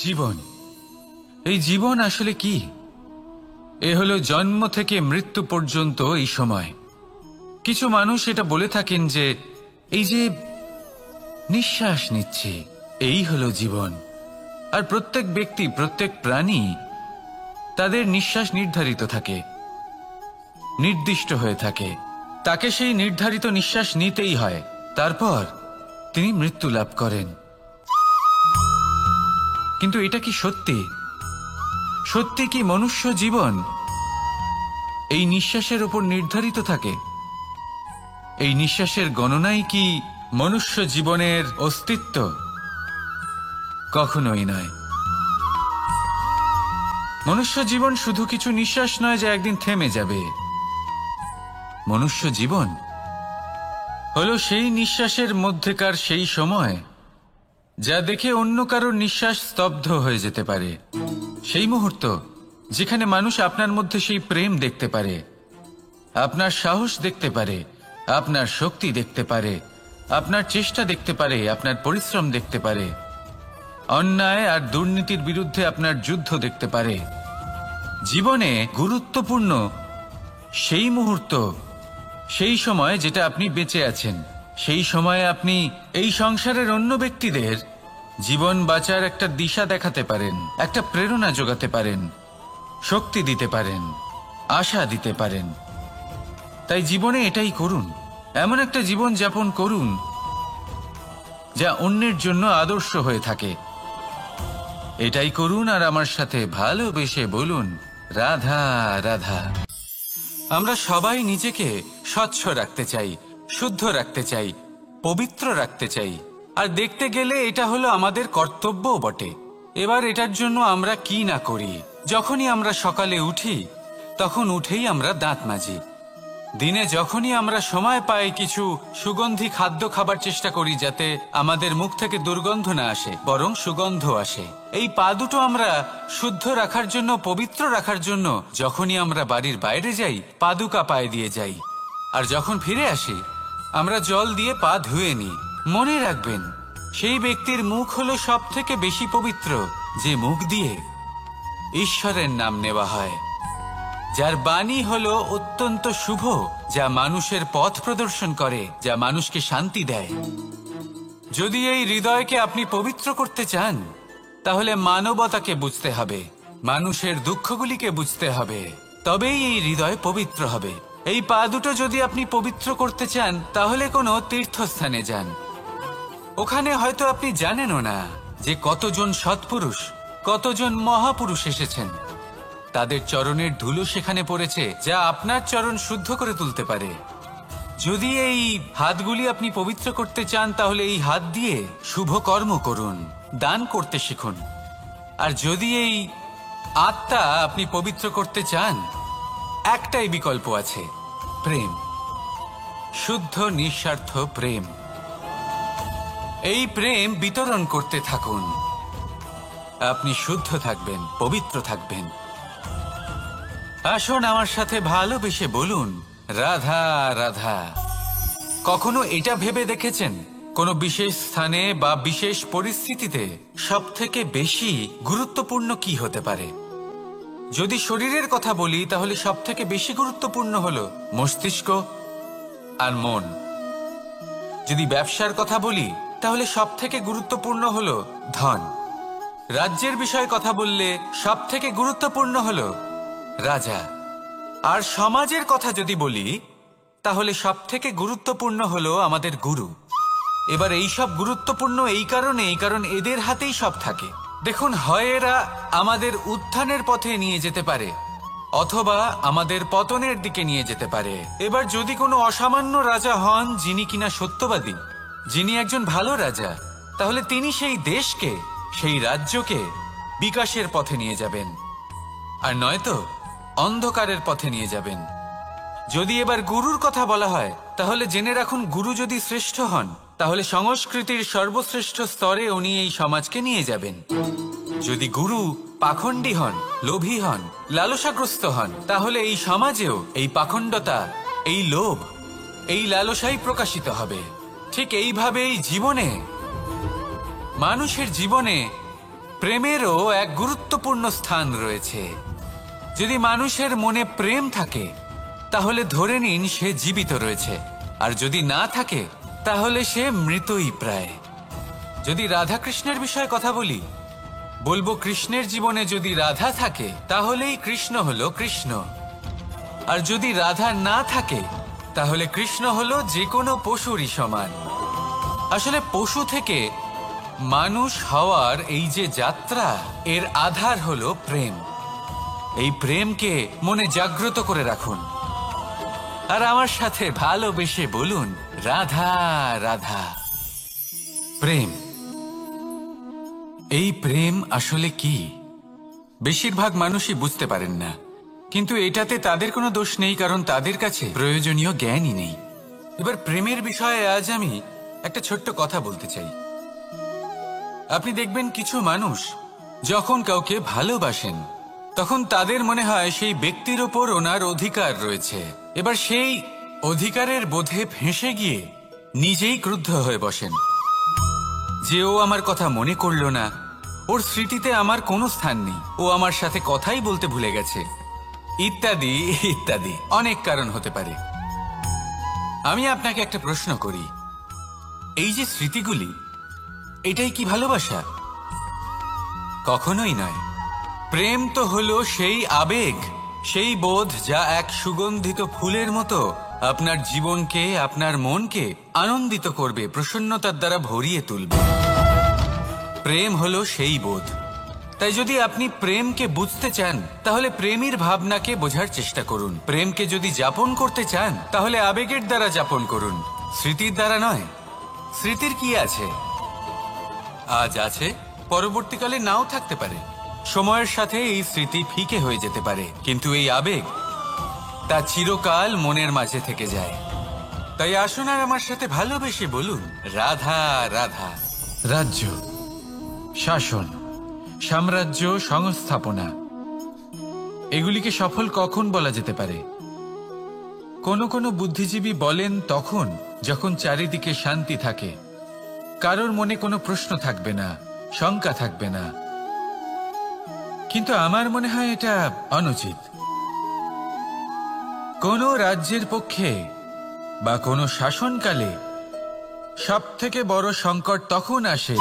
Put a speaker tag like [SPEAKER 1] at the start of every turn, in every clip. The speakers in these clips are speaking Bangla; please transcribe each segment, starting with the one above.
[SPEAKER 1] জীবন, এই জীবন আসলে কি? এ হলো জন্ম থেকে মৃত্যু পর্যন্ত এই সময়। কিছু মানুষ এটা বলে থাকেন যে এই যে নিঃশ্বাস নিচ্ছে এই হলো জীবন। আর প্রত্যেক ব্যক্তি, প্রত্যেক প্রাণী, তাদের নিঃশ্বাস নির্ধারিত থাকে, নির্দিষ্ট হয়ে থাকে। তাকে সেই নির্ধারিত নিঃশ্বাস নিতেই হয়, তারপর তিনি মৃত্যু লাভ করেন। কিন্তু এটা কি সত্যি? সত্যি কি মনুষ্য জীবন এই নিঃশ্বাসের উপর নির্ধারিত থাকে? এই নিঃশ্বাসের গণনাই কি মনুষ্য জীবনের অস্তিত্ব? কখনোই নয়। মনুষ্য জীবন শুধু কিছু নিঃশ্বাস নয় যা একদিন থেমে যাবে। মনুষ্য জীবন হলো সেই নিঃশ্বাসের মধ্যেকার সেই সময় যা দেখে অন্য কারোর নিঃশ্বাস স্তব্ধ হয়ে যেতে পারে। সেই মুহূর্ত যেখানে মানুষ আপনার মধ্যে সেই প্রেম দেখতে পারে, আপনার সাহস দেখতে পারে, আপনার শক্তি দেখতে পারে, আপনার চেষ্টা দেখতে পারে, আপনার পরিশ্রম দেখতে পারে, অন্যায় আর দুর্নীতির বিরুদ্ধে আপনার যুদ্ধ দেখতে পারে। জীবনে গুরুত্বপূর্ণ সেই মুহূর্ত, সেই সময় যেটা আপনি বেঁচে আছেন। সেই সময়ে আপনি এই সংসারের অন্য ব্যক্তিদের জীবন বাঁচার একটা দিশা দেখাতে পারেন, একটা প্রেরণা যোগাতে পারেন, শক্তি দিতে পারেন, আশা দিতে পারেন। তাই জীবনে এটাই করুন, এমন একটা জীবন যাপন করুন যা অন্যের জন্য আদর্শ হয়ে থাকে। এটাই করুন আর আমার সাথে ভালোবেসে বলুন, রাধা রাধা। আমরা সবাই নিজেকে স্বচ্ছ রাখতে চাই, শুদ্ধ রাখতে চাই, পবিত্র রাখতে চাই। আর দেখতে গেলে এটা হলো আমাদের কর্তব্যও বটে। এবার এটার জন্য আমরা কি না করি। যখনই আমরা সকালে উঠি তখন উঠেই আমরা দাঁত মাজি। দিনে যখনই আমরা সময় পাই কিছু সুগন্ধি খাদ্য খাবার চেষ্টা করি যাতে আমাদের মুখ থেকে দুর্গন্ধ না আসে, বরং সুগন্ধ আসে। এই পা দুটো আমরা শুদ্ধ রাখার জন্য, পবিত্র রাখার জন্য যখনই আমরা বাড়ির বাইরে যাই পাদুকা পায়ে দিয়ে যাই, আর যখন ফিরে আসি আমরা জল দিয়ে পা ধুয়ে নিই। মনে রাখবেন, সেই ব্যক্তির মুখ হলো সব থেকে বেশি পবিত্র যে মুখ দিয়ে ঈশ্বরের নাম নেওয়া হয়, যার বাণী হলো অত্যন্ত শুভ, যা মানুষের পথ প্রদর্শন করে, যা মানুষকে শান্তি দেয়। যদি এই হৃদয়কে আপনি পবিত্র করতে চান তাহলে মানবতাকে বুঝতে হবে, মানুষের দুঃখগুলিকে বুঝতে হবে, তবেই এই হৃদয় পবিত্র হবে। এই পা দুটো যদি আপনি পবিত্র করতে চান তাহলে কোনো তীর্থস্থানে যান। ওখানে হয়তো আপনি জানেনও না যে কতজন সৎপুরুষ, কতজন মহাপুরুষ এসেছেন। তাদের চরণের ধুলো সেখানে পড়েছে যা আপনার চরণ শুদ্ধ করে তুলতে পারে। যদি এই হাতগুলি আপনি পবিত্র করতে চান তাহলে এই হাত দিয়ে শুভ কর্ম করুন, দান করতে শিখুন। আর যদি এই আত্মা আপনি পবিত্র করতে চান, একটাই বিকল্প আছে, প্রেম, শুদ্ধ নিঃস্বার্থ প্রেম। এই প্রেম বিতরণ করতে থাকুন। আপনি শুদ্ধ থাকবেন, পবিত্র থাকবেন। আসুন আমার সাথে ভালোবেসে বলুন, রাধা রাধা। কখনো এটা ভেবে দেখেছেন কোনো বিশেষ স্থানে বা বিশেষ পরিস্থিতিতে সবথেকে বেশি গুরুত্বপূর্ণ কি হতে পারে? যদি শরীরের কথা বলি তাহলে সবথেকে বেশি গুরুত্বপূর্ণ হলো মস্তিষ্ক আর মন। যদি ব্যবসার কথা বলি তাহলে সবথেকে গুরুত্বপূর্ণ হলো ধন। রাজ্যের বিষয়ে কথা বললে সবথেকে গুরুত্বপূর্ণ হলো রাজা। আর সমাজের কথা যদি বলি তাহলে সবথেকে গুরুত্বপূর্ণ হলো আমাদের গুরু। এবার এই সব গুরুত্বপূর্ণ এই কারণ এদের হাতেই সব থাকে। দেখুন, হয় এরা আমাদের উত্থানের পথে নিয়ে যেতে পারে অথবা আমাদের পতনের দিকে নিয়ে যেতে পারে। এবার যদি কোনো অসামান্য রাজা হন যিনি কিনা সত্যবাদী, যিনি একজন ভালো রাজা, তাহলে তিনি সেই দেশকে, সেই রাজ্যকে বিকাশের পথে নিয়ে যাবেন, আর নয়তো অন্ধকারের পথে নিয়ে যাবেন। যদি এবার গুরুর কথা বলা হয় তাহলে জেনে রাখুন, গুরু যদি শ্রেষ্ঠ হন তাহলে সংস্কৃতির সর্বশ্রেষ্ঠ স্তরে উনি এই সমাজকে নিয়ে যাবেন। যদি গুরু পাখণ্ডী হন, লোভী হন, লালসাগ্রস্ত হন, তাহলে এই সমাজেও এই পাখণ্ডতা, এই লোভ, এই লালসাই প্রকাশিত হবে। ঠিক এইভাবেই জীবনে, মানুষের জীবনে প্রেমেরও এক গুরুত্বপূর্ণ স্থান রয়েছে। যদি মানুষের মনে প্রেম থাকে তাহলে ধরে নিন সে জীবিত রয়েছে, আর যদি না থাকে তাহলে সে মৃতই প্রায়। যদি রাধা কৃষ্ণের বিষয়ে কথা বলি, বলবো কৃষ্ণের জীবনে যদি রাধা থাকে তাহলেই কৃষ্ণ হলো কৃষ্ণ, আর যদি রাধা না থাকে তাহলে কৃষ্ণ হলো যে কোনো পশুরই সমান। আসলে পশু থেকে মানুষ হওয়ার এই যে যাত্রা, এর আধার হলো প্রেম। এই প্রেমকে মনে জাগ্রত করে রাখুন, আর আমার সাথে ভালোবেসে বলুন রাধা রাধা। প্রেম, এই প্রেম আসলে কি বেশিরভাগ মানুষই বুঝতে পারেন না, কিন্তু এটাতে তাদের কোনো দোষ নেই, কারণ তাদের কাছে প্রয়োজনীয় জ্ঞানই নেই। এবার প্রেমের বিষয়ে আজ আমি একটা ছোট্ট কথা বলতে চাই। আপনি দেখবেন কিছু মানুষ যখন কাউকে ভালোবাসেন তখন তাদের মনে হয় সেই ব্যক্তির ওপর ওনার অধিকার রয়েছে। এবার সেই অধিকারের বোধে ফেঁসে গিয়ে নিজেই ক্রুদ্ধ হয়ে বসেন যে ও আমার কথা মনে করলো না, ওর স্মৃতিতে আমার কোনো স্থান নেই, ও আমার সাথে কথাই বলতে ভুলে গেছে, ইত্যাদি ইত্যাদি অনেক কারণ হতে পারে। আমি আপনাকে একটা প্রশ্ন করি, এই যে স্মৃতিগুলি, এটাই কি ভালোবাসা? কখনোই নয়। প্রেম তো হলো সেই আবেগ, সেই বোধ যা এক সুগন্ধিত ফুলের মতো আপনার জীবনকে, আপনার মনকে আনন্দিত করবে, প্রসন্নতার দ্বারা ভরিয়ে তুলবে। প্রেম হলো সেই বোধ। তাই যদি আপনি প্রেমকে বুঝতে চান তাহলে প্রেমের ভাবনাকে বোঝার চেষ্টা করুন। প্রেমকে যদি যাপন করতে চান তাহলে আবেগের দ্বারা যাপন করুন, স্মৃতির দ্বারা নয়। স্মৃতির কি আছে? আজ আছে, পরবর্তীকালে নাও থাকতে পারে। সময়ের সাথে এই স্মৃতি ফিকে হয়ে যেতে পারে, কিন্তু এই আবেগ তা চিরকাল মনের মাঝে থেকে যায়। তাই আসুন আর আমার সাথে ভালোবেসে বলুন রাধা রাধা। রাজ্য, শাসন, সাম্রাজ্য, সংস্থাপনা, এগুলিকে সফল কখন বলা যেতে পারে? কোনো কোনো বুদ্ধিজীবী বলেন তখন যখন চারিদিকে শান্তি থাকে, কারোর মনে কোনো প্রশ্ন থাকবে না, শঙ্কা থাকবে না। কিন্তু আমার মনে হয় এটা অনুচিত। কোনো রাজ্যের পক্ষে বা কোনো শাসনকালে সবথেকে বড় সংকট তখন আসে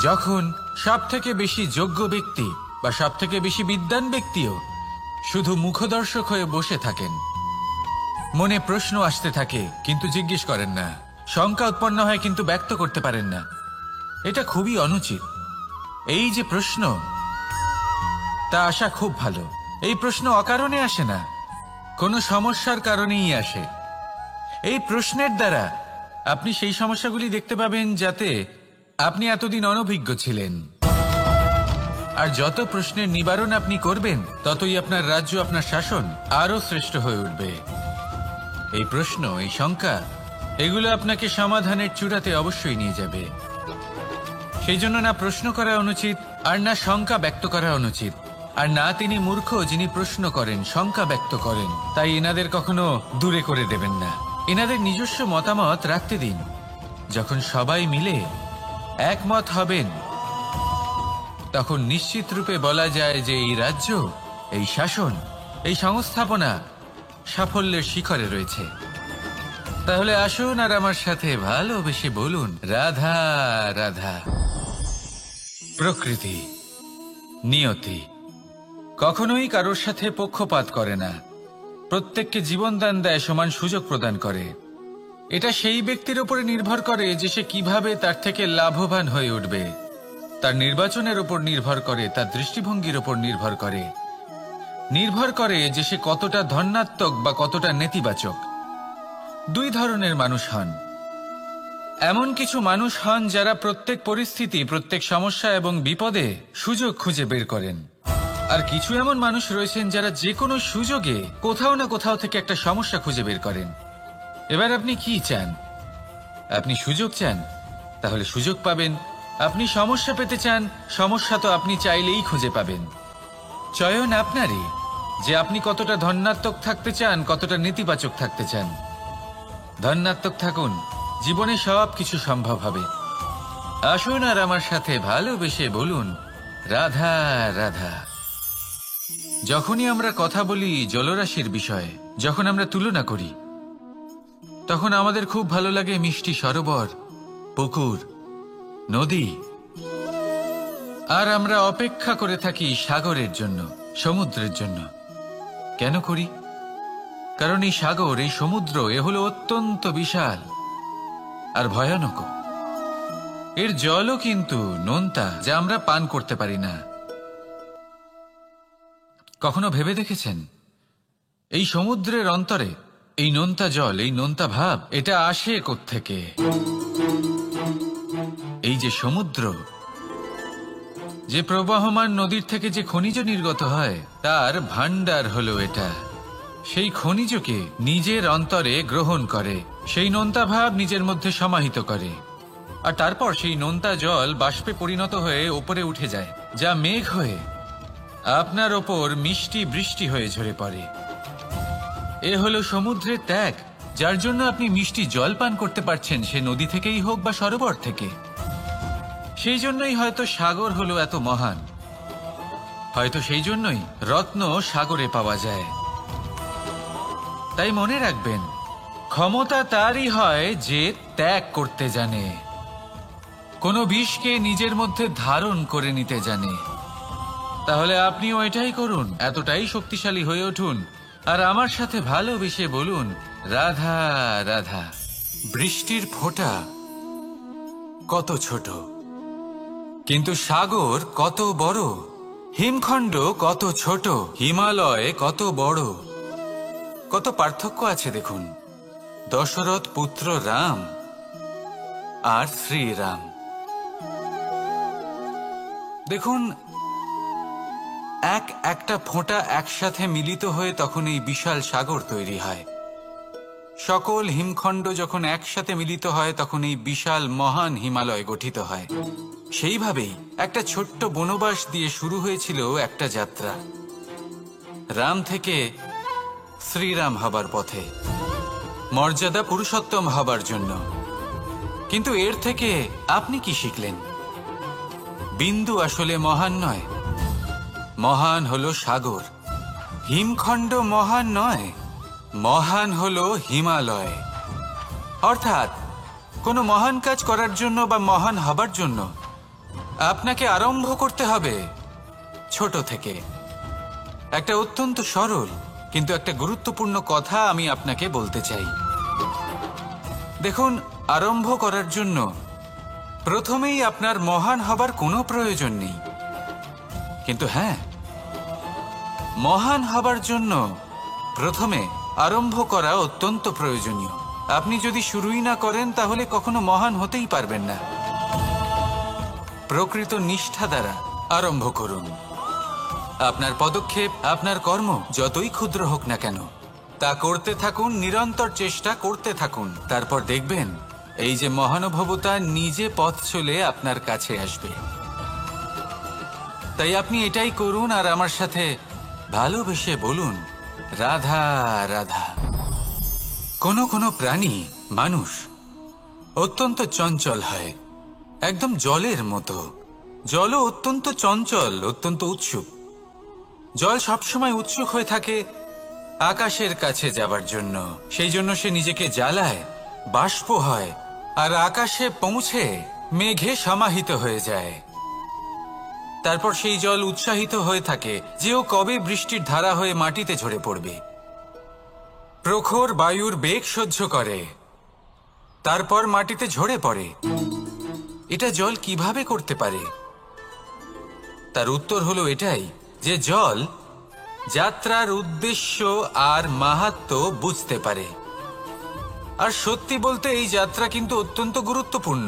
[SPEAKER 1] যখন সবথেকে বেশি যোগ্য ব্যক্তি বা সবথেকে বেশি বিদ্বান ব্যক্তিও শুধু মুখদর্শক হয়ে বসে থাকেন। মনে প্রশ্ন আসতে থাকে কিন্তু জিজ্ঞেস করেন না, শঙ্কা উৎপন্ন হয় কিন্তু ব্যক্ত করতে পারেন না। এটা খুবই অনুচিত। এই যে প্রশ্ন, তা আসা খুব ভালো। এই প্রশ্ন অকারণে আসে না, কোনো সমস্যার কারণেই আসে। এই প্রশ্নের দ্বারা আপনি সেই সমস্যাগুলি দেখতে পাবেন যাতে আপনি এতদিন অনভিজ্ঞ ছিলেন। আর যত প্রশ্নের নিবারণ আপনি করবেন ততই আপনার রাজ্য, আপনার শাসন আরো শ্রেষ্ঠ হয়ে উঠবে। এই প্রশ্ন, এই শঙ্কা, এগুলো আপনাকে সমাধানের চূড়াতে অবশ্যই নিয়ে যাবে। সেই জন্য না প্রশ্ন করা অনুচিত, আর না শঙ্কা ব্যক্ত করা অনুচিত, আর না তিনি মূর্খ যিনি প্রশ্ন করেন, শঙ্কা ব্যক্ত করেন। তাই এনাদের কখনো দূরে করে দেবেন না, এনাদের নিজস্ব মতামত রাখতে দিন। যখন সবাই মিলে একমত হবেন তখন নিশ্চিত রূপে বলা যায় যে এই রাজ্য, এই শাসন, এই সংস্থাপনা সাফল্যের শিখরে রয়েছে। তাহলে আসুন আর আমার সাথে ভালোবেসে বলুন রাধা রাধা। প্রকৃতি, নিয়তি কখনোই কারোর সাথে পক্ষপাত করে না, প্রত্যেককে জীবনদান দেয়, সমান সুযোগ প্রদান করে। এটা সেই ব্যক্তির উপরে নির্ভর করে যে সে কিভাবে তার থেকে লাভবান হয়ে উঠবে। তার নির্বাচনের উপর নির্ভর করে, তার দৃষ্টিভঙ্গির উপর নির্ভর করে যে সে কতটা ধনাত্মক বা কতটা নেতিবাচক। দুই ধরনের মানুষ হন। এমন কিছু মানুষ হন যারা প্রত্যেক পরিস্থিতি, প্রত্যেক সমস্যা এবং বিপদে সুযোগ খুঁজে বের করেন। আর কিছু এমন মানুষ রয়েছেন যারা যে কোনো সুযোগে কোথাও না কোথাও থেকে একটা সমস্যা খুঁজে বের করেন। এবার আপনি কি চান? আপনি সুযোগ চান, তাহলে সুযোগ পাবেন। আপনি সমস্যা পেতে চান, সমস্যা তো আপনি চাইলেই খুঁজে পাবেন। চয়ন আপনারই যে আপনি কতটা ধনাত্মক থাকতে চান, কতটা নেতিবাচক থাকতে চান। ধনাত্মক থাকুন, জীবনে সব কিছু সম্ভব হবে। আসুন আর আমার সাথে ভালোবেসে বলুন রাধা রাধা। যখনই আমরা কথা বলি জলরাশির বিষয়ে, যখন আমরা তুলনা করি, তখন আমাদের খুব ভালো লাগে মিষ্টি সরোবর, পুকুর, নদী। আর আমরা অপেক্ষা করে থাকি সাগরের জন্য, সমুদ্রের জন্য। কেন করি? কারণ এই সাগর, এই সমুদ্র, এ হলো অত্যন্ত বিশাল আর ভয়ানক। এর জলও কিন্তু নোনতা, যা আমরা পান করতে পারি না। কখনো ভেবে দেখেছেন এই সমুদ্রের অন্তরে এই নোনতা জল, এই নোনতা ভাব, এটা আসে কোত্থেকে? এই যে সমুদ্র, যে প্রবাহমান নদীর থেকে যে খনিজ নির্গত হয়, তার ভান্ডার হলো এটা। সেই খনিজকে নিজের অন্তরে গ্রহণ করে, সেই নোনতা ভাব নিজের মধ্যে সমাহিত করে, আর তারপর সেই নোনতা জল বাষ্পে পরিণত হয়ে উপরে উঠে যায়, যা মেঘ হয়ে আপনার ওপর মিষ্টি বৃষ্টি হয়ে ঝরে পড়ে। এ হলো সমুদ্রের ত্যাগ, যার জন্য আপনি মিষ্টি জল পান করতে পারছেন, সে নদী থেকেই হোক বা সরোবর থেকে। সেই জন্যই হয়তো সাগর হলো এত মহান, হয়তো সেই জন্যই রত্ন সাগরে পাওয়া যায়। তাই মনে রাখবেন, ক্ষমতা তারই হয় যে ত্যাগ করতে জানে, কোনো বিষকে নিজের মধ্যে ধারণ করে নিতে জানে। তাহলে আপনিও এটাই করুন, এতটাই শক্তিশালী হয়ে উঠুন আর আমার সাথে ভালোবেসে বলুন রাধা রাধা। বৃষ্টির ফোঁটা কত ছোট, কিন্তু সাগর কত বড়, হিমখণ্ড কত ছোট, হিমালয় কত বড়। কত পার্থক্য আছে দেখুন, দশরথ পুত্র রাম আর শ্রীরাম। দেখুন, একটা ফোঁটা একসাথে মিলিত হয়ে তখন এই বিশাল সাগর তৈরি হয়। সকল হিমখণ্ড যখন একসাথে মিলিত হয় তখন এই বিশাল মহান হিমালয় গঠিত হয়। সেইভাবেই একটা ছোট্ট বনবাস দিয়ে শুরু হয়েছিল একটা যাত্রা, রাম থেকে শ্রীরাম হবার পথে, মর্যাদা পুরুষোত্তম হবার জন্য। কিন্তু এর থেকে আপনি কি শিখলেন? বিন্দু আসলে মহান নয়, মহান হলো সাগর। হিমখণ্ড মহান নয়, মহান হলো হিমালয়। অর্থাৎ কোনো মহান কাজ করার জন্য বা মহান হবার জন্য আপনাকে আরম্ভ করতে হবে ছোট থেকে। একটা অত্যন্ত সরল কিন্তু একটা গুরুত্বপূর্ণ কথা আমি আপনাকে বলতে চাই। দেখুন, আরম্ভ করার জন্য প্রথমেই আপনার মহান হবার কোনো প্রয়োজন নেই, কিন্তু হ্যাঁ, মহান হবার জন্য প্রথমে আরম্ভ করা অত্যন্ত প্রয়োজনীয়। আপনি যদি শুরুই না করেন তাহলে কখনো মহান হতেই পারবেন না। প্রকৃত নিষ্ঠা দ্বারা আরম্ভ করুন। আপনার পদক্ষেপ, আপনার কর্ম যতই ক্ষুদ্র হোক না কেন, তা করতে থাকুন, নিরন্তর চেষ্টা করতে থাকুন। তারপর দেখবেন এই যে মহানুভবতা নিজে পথ চলে আপনার কাছে আসবে। তাই আপনি এটাই করুন আর আমার সাথে ভালোবেসে বলুন রাধা রাধা। কোনো প্রাণী, মানুষ অত্যন্ত চঞ্চল হয়, একদম জলের মতো। জলও অত্যন্ত চঞ্চল, অত্যন্ত উৎসুক। জল সবসময় উৎসুক হয়ে থাকে আকাশের কাছে যাবার জন্য। সেই জন্য সে নিজেকে জ্বালায়, বাষ্প হয় আর আকাশে পৌঁছে মেঘে সমাহিত হয়ে যায়। তারপর সেই জল উৎসাহিত হয়ে থাকে যে ও কবে বৃষ্টির ধারা হয়ে মাটিতে ঝরে পড়বে। প্রখর বায়ুর বেগ সহ্য করে, তারপর মাটিতে ঝরে পড়ে। এটা জল কিভাবে করতে পারে? তার উত্তর হলো এটাই যে জল যাত্রার উদ্দেশ্য আর মাহাত্ম্য বুঝতে পারে। আর সত্যি বলতে এই যাত্রা কিন্তু অত্যন্ত গুরুত্বপূর্ণ।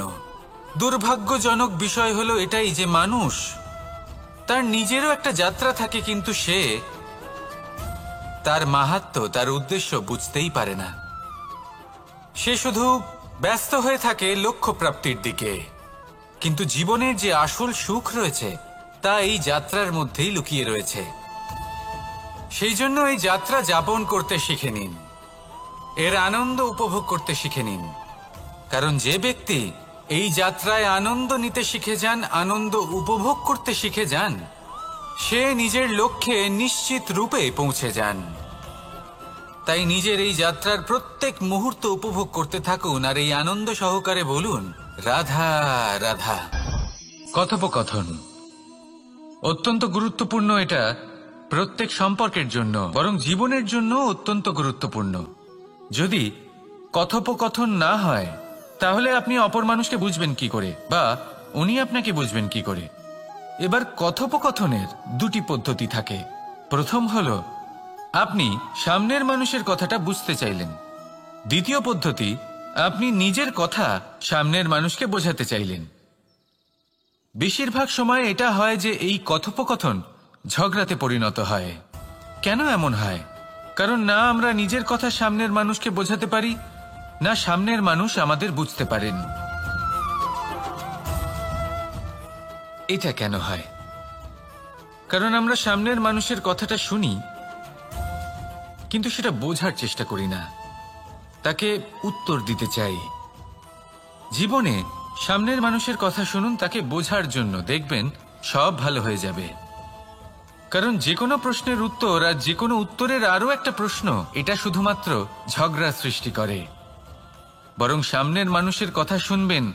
[SPEAKER 1] দুর্ভাগ্যজনক বিষয় হলো এটাই যে মানুষ তার নিজেরও একটা যাত্রা থাকে, কিন্তু সে তার মাহাত্ম্য, তার উদ্দেশ্য বুঝতেই পারে না। সে শুধু ব্যস্ত হয়ে থাকে লক্ষ্য প্রাপ্তির দিকে। কিন্তু জীবনের যে আসল সুখ রয়েছে তা এই যাত্রার মধ্যেই লুকিয়ে রয়েছে। সেই জন্য এই যাত্রা যাপন করতে শিখে নিন, এর আনন্দ উপভোগ করতে শিখে নিন। কারণ যে ব্যক্তি এই যাত্রায় আনন্দ নিতে শিখে যান, আনন্দ উপভোগ করতে শিখে যান, সে নিজের লক্ষ্যে নিশ্চিত রূপে পৌঁছে যান। তাই নিজের এই যাত্রার প্রত্যেক মুহূর্ত উপভোগ করতে থাকুন আর এই আনন্দ সহকারে বলুন, রাধা রাধা। কথোপকথন অত্যন্ত গুরুত্বপূর্ণ। এটা প্রত্যেক সম্পর্কের জন্য, বরং জীবনের জন্য অত্যন্ত গুরুত্বপূর্ণ। যদি কথোপকথন না হয় তাহলে আপনি অপর মানুষকে বুঝবেন কি করে, বা উনি আপনাকে বুঝবেন কি করে? এবার কথোপকথনের দুটি পদ্ধতি থাকে। প্রথম হলো আপনি সামনের মানুষের কথাটা বুঝতে চাইলেন। দ্বিতীয় পদ্ধতি, আপনি নিজের কথা সামনের মানুষকে বোঝাতে চাইলেন। বেশিরভাগ সময় এটা হয় যে এই কথোপকথন ঝগড়াতে পরিণত হয়। কেন এমন হয়? কারণ না আমরা নিজের কথা সামনের মানুষকে বোঝাতে পারি, না সামনের মানুষ আমাদের বুঝতে পারেন। এটা কেন হয়? কারণ আমরা সামনের মানুষের কথাটা শুনি, কিন্তু সেটা বোঝার চেষ্টা করি না, তাকে উত্তর দিতে চাই। জীবনে সামনের মানুষের কথা শুনুন তাকে বোঝার জন্য, দেখবেন সব ভালো হয়ে যাবে। কারণ যে কোনো প্রশ্নের উত্তর আর যে কোনো উত্তরের আরো একটা প্রশ্ন, এটা শুধুমাত্র ঝগড়া সৃষ্টি করে। বরং সামনের মানুষের কথা শুনবেন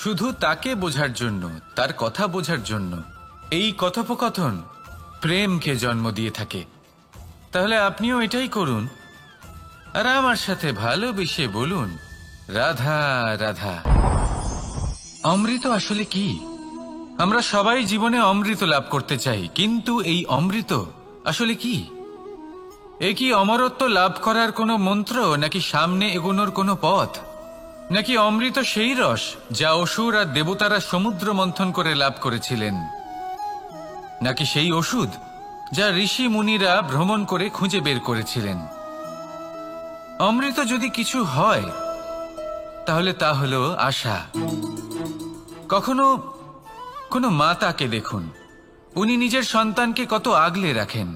[SPEAKER 1] শুধু তাকে বোঝার জন্য, তার কথা বোঝার জন্য। এই কথোপকথন প্রেমকে জন্ম দিয়ে থাকে। তাহলে আপনিও এটাই করুন আর আমার সাথে ভালোবেসে বলুন, রাধা রাধা। অমৃত আসলে কি? আমরা সবাই জীবনে অমৃত লাভ করতে চাই, কিন্তু এই অমৃত আসলে কি? এ কি অমরত্ব লাভ করার কোনো মন্ত্র, নাকি সামনে এগোনোর কোনো পথ? নাকি অমৃত সেই রস যা অসুর আর দেবতারা সমুদ্র মন্থন করে লাভ করেছিলেন? নাকি সেই ওষুধ যা ঋষি মুনিরা ভ্রমণ করে খুঁজে বের করেছিলেন? অমৃত যদি কিছু হয় তাহলে তা হলো আশা। কখনো কোনো মাতাকে দেখুন, উনি নিজের সন্তানকে কত আগলে রাখেন,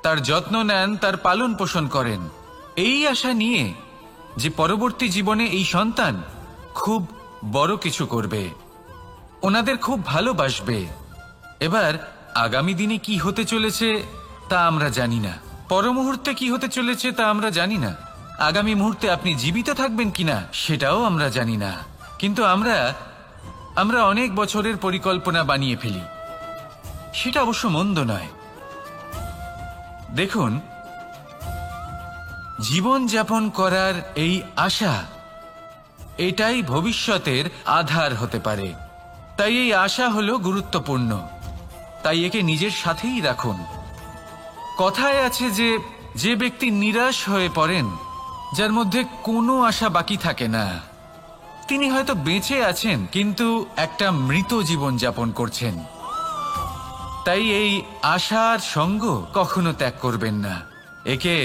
[SPEAKER 1] তার যত্ন নেন, তার পালন পোষণ করেন, এই আশা নিয়ে যে পরবর্তী জীবনে এই সন্তান খুব বড় কিছু করবে, ওনাদের খুব ভালোবাসবে। এবার আগামী দিনে কি হতে চলেছে তা আমরা জানি না, পর মুহূর্তে কি হতে চলেছে তা আমরা জানি না, আগামী মুহূর্তে আপনি জীবিত থাকবেন কিনা সেটাও আমরা জানি না। কিন্তু আমরা অনেক বছরের পরিকল্পনা বানিয়ে ফেলি। সেটা অবশ্য মন্দ নয়। দেখুন, জীবন যাপন করার এই আশা, এটাই ভবিষ্যতের আধার হতে পারে। তাই এই আশা হলো গুরুত্বপূর্ণ, তাই একে নিজের সাথেই রাখুন। কথায় আছে যে ব্যক্তি নিরাশ হয়ে পড়েন, যার মধ্যে কোনো আশা বাকি থাকে না, তিনি হয়তো বেঁচে আছেন কিন্তু একটা মৃত জীবন যাপন করছেন। তাই এই আশার সঙ্গ কখনো ত্যাগ করবেন না, একে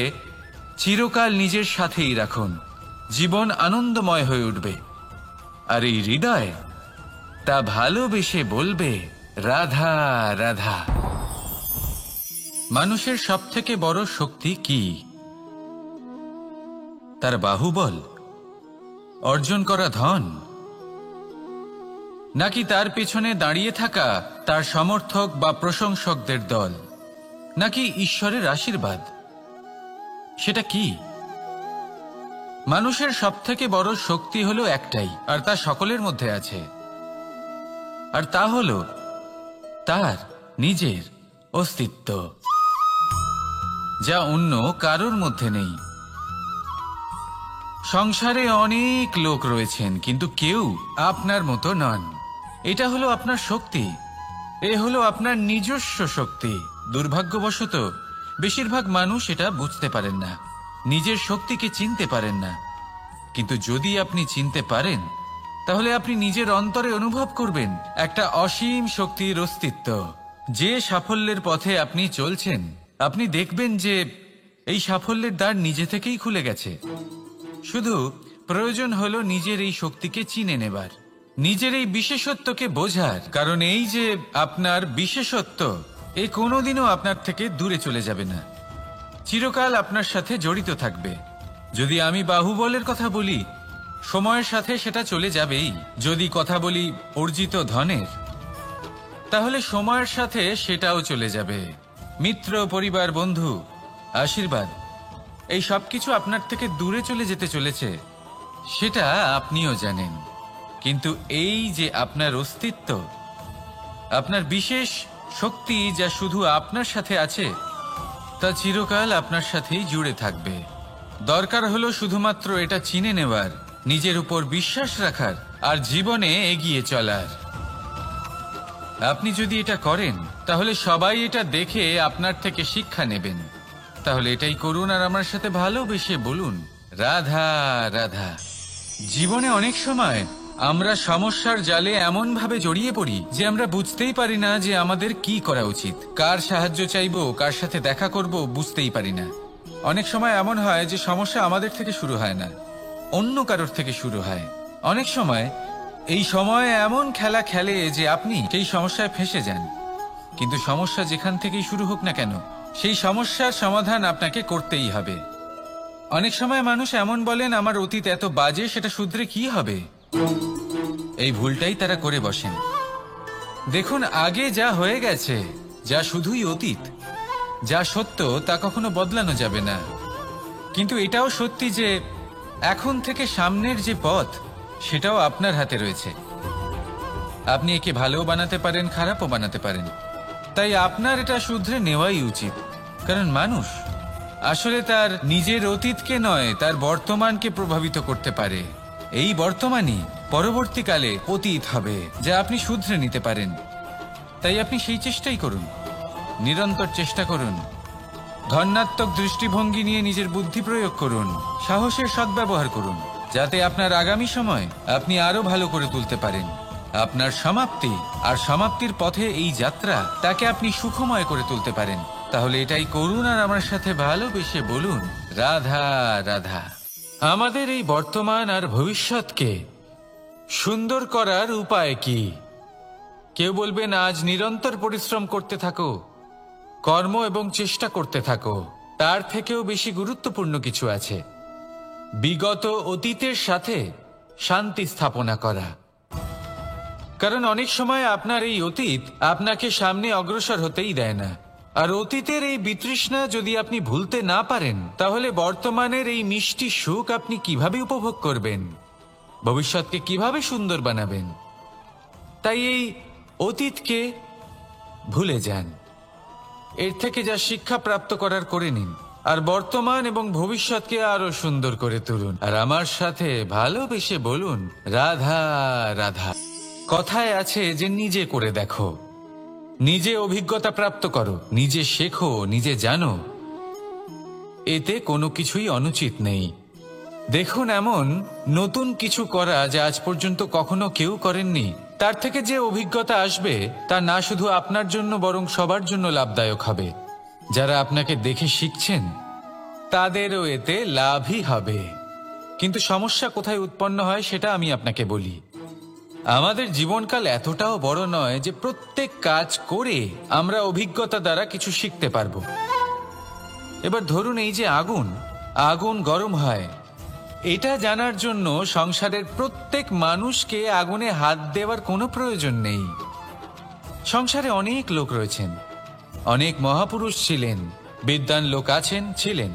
[SPEAKER 1] চিরকাল নিজের সাথেই রাখুন। জীবন আনন্দময় হয়ে উঠবে, আর এই হৃদয় তা ভালোবেসে বলবে, রাধা রাধা। মানুষের সবথেকে বড় শক্তি কি? তার বাহুবল, অর্জন করা ধন, নাকি তার পেছনে দাঁড়িয়ে থাকা তার সমর্থক বা প্রশংসকদের দল, নাকি ঈশ্বরের আশীর্বাদ? সেটা কি? মানুষের সবথেকে বড় শক্তি হলো একটাই, আর তা সকলের মধ্যে আছে, আর তা হলো তার নিজের অস্তিত্ব, যা অন্য কারোর মধ্যে নেই। সংসারে অনেক লোক রয়েছেন, কিন্তু কেউ আপনার মতো নন। এটা হলো আপনার শক্তি, এ হলো আপনার নিজস্ব শক্তি। দুর্ভাগ্যবশত বেশিরভাগ মানুষ এটা বুঝতে পারেন না, নিজের শক্তিকে চিনতে পারেন না। কিন্তু যদি আপনি চিনতে পারেন, তাহলে আপনি নিজের অন্তরে অনুভব করবেন একটা অসীম শক্তির অস্তিত্ব। যে সাফল্যের পথে আপনি চলছেন, আপনি দেখবেন যে এই সাফল্যের দ্বার নিজে থেকেই খুলে গেছে। শুধু প্রয়োজন হলো নিজের এই শক্তিকে চিনে নেবার, নিজের এই বিশেষত্বকে বোঝার। কারণ এই যে আপনার বিশেষত্ব, এ কোনোদিনও আপনার থেকে দূরে চলে যাবে না, চিরকাল আপনার সাথে জড়িত থাকবে। যদি আমি বাহুবলের কথা বলি, সময়ের সাথে সেটা চলে যাবেই। যদি কথা বলি অর্জিত ধনের, তাহলে সময়ের সাথে সেটাও চলে যাবে। মিত্র, পরিবার, বন্ধু, আশীর্বাদ, এই সব কিছু আপনার থেকে দূরে চলে যেতে চলেছে, সেটা আপনিও জানেন। কিন্তু এই যে আপনার অস্তিত্ব, আপনার বিশেষ শক্তি যা শুধু আপনার সাথে আছে, তা চিরকাল আপনার সাথেই জুড়ে থাকবে। দরকার হলো শুধুমাত্র এটা চিনে নেওয়ার, নিজের উপর বিশ্বাস রাখার আর জীবনে এগিয়ে চলার। আপনি যদি এটা করেন, তাহলে সবাই এটা দেখে আপনার থেকে শিক্ষা নেবেন। তাহলে এটাই করুন আর আমার সাথে ভালোবেসে বলুন, রাধা রাধা। জীবনে অনেক সময় আমরা সমস্যার জালে এমন ভাবে জড়িয়ে পড়ি যে আমরা বুঝতেই পারি না যে আমাদের কি করা উচিত, কার সাহায্য চাইবো, কার সাথে দেখা করব, বুঝতেই পারি না। অনেক সময় এমন হয় যে সমস্যা আমাদের থেকে শুরু হয় না, অন্য কারোর থেকে শুরু হয়। অনেক সময় এই সময় এমন খেলা খেলে যে আপনি সেই সমস্যায় ফেঁসে যান। কিন্তু সমস্যা যেখান থেকেই শুরু হোক না কেন, সেই সমস্যার সমাধান আপনাকে করতেই হবে। অনেক সময় মানুষ এমন বলেন, আমার অতীত এত বাজে, সেটা শুধরে কি হবে। এই ভুলটাই তারা করে বসেন। দেখুন, আগে যা হয়ে গেছে, যা শুধুই অতীত, যা সত্য তা কখনো বদলানো যাবে না। কিন্তু এটাও সত্যি যে এখন থেকে সামনের যে পথ, সেটাও আপনার হাতে রয়েছে। আপনি একে ভালোও বানাতে পারেন, খারাপও বানাতে পারেন। তাই আপনার এটা শুধরে নেওয়াই উচিত। কারণ মানুষ আসলে তার নিজের অতীতকে নয়, তার বর্তমানকে প্রভাবিত করতে পারে। এই বর্তমানই পরবর্তীকালে অতীত হবে, যা আপনি শুধরে নিতে পারেন। তাই আপনি সেই চেষ্টাই করুন, নিরন্তর চেষ্টা করুন। ধন্যাত্মক দৃষ্টিভঙ্গি নিয়ে নিজের বুদ্ধি প্রয়োগ করুন, সাহসের সদ্ব্যবহার করুন, যাতে আপনার আগামী সময় আপনি আরো ভালো করে তুলতে পারেন। আপনার সমাপ্তি আর সমাপ্তির পথে এই যাত্রা, তাকে আপনি সুখময় করে তুলতে পারেন। তাহলে এটাই করুন আর আমার সাথে ভালোবেসে বলুন, রাধা রাধা। আমাদের এই বর্তমান আর ভবিষ্যৎকে সুন্দর করার উপায় কি? কেউ বলবেন, আজ নিরন্তর পরিশ্রম করতে থাকো, কর্ম এবং চেষ্টা করতে থাকো। তার থেকেও বেশি গুরুত্বপূর্ণ কিছু আছে, বিগত অতীতের সাথে শান্তি স্থাপনা করা। কারণ অনেক সময় আপনার এই অতীত আপনাকে সামনে অগ্রসর হতেই দেয় না। আর অতীতের এই বিতৃষ্ণা যদি আপনি ভুলতে না পারেন, তাহলে বর্তমানের এই মিষ্টি সুখ আপনি কিভাবে উপভোগ করবেন, ভবিষ্যৎকে কিভাবে সুন্দর বানাবেন? তাই এই অতীতকে ভুলে যান, এর থেকে যা শিক্ষা প্রাপ্ত করার করে নিন, আর বর্তমান এবং ভবিষ্যৎকে আরো সুন্দর করে তুলুন। আর আমার সাথে ভালোবেসে বলুন, রাধা রাধা। কথায় আছে যে নিজে করে দেখো, নিজে অভিজ্ঞতা প্রাপ্ত করো, নিজে শেখো, নিজে জানো। এতে কোনো কিছুই অনুচিত নেই। দেখুন, এমন নতুন কিছু করা যা আজ পর্যন্ত কখনো কেউ করেননি, তার থেকে যে অভিজ্ঞতা আসবে তা না শুধু আপনার জন্য বরং সবার জন্য লাভদায়ক হবে। যারা আপনাকে দেখে শিখছেন তাদেরও এতে লাভই হবে। কিন্তু সমস্যা কোথায় উৎপন্ন হয় সেটা আমি আপনাকে বলি। আমাদের জীবনকাল এতটাও বড় নয় যে প্রত্যেক কাজ করে আমরা অভিজ্ঞতা দ্বারা কিছু শিখতে পারবো। এবার ধরুন, এই যে আগুন গরম হয়, এটা জানার জন্য সংসারের প্রত্যেক মানুষকে আগুনে হাত দেওয়ার কোনো প্রয়োজন নেই। সংসারে অনেক লোক রয়েছেন, অনেক মহাপুরুষ ছিলেন, বিদ্বান লোক ছিলেন,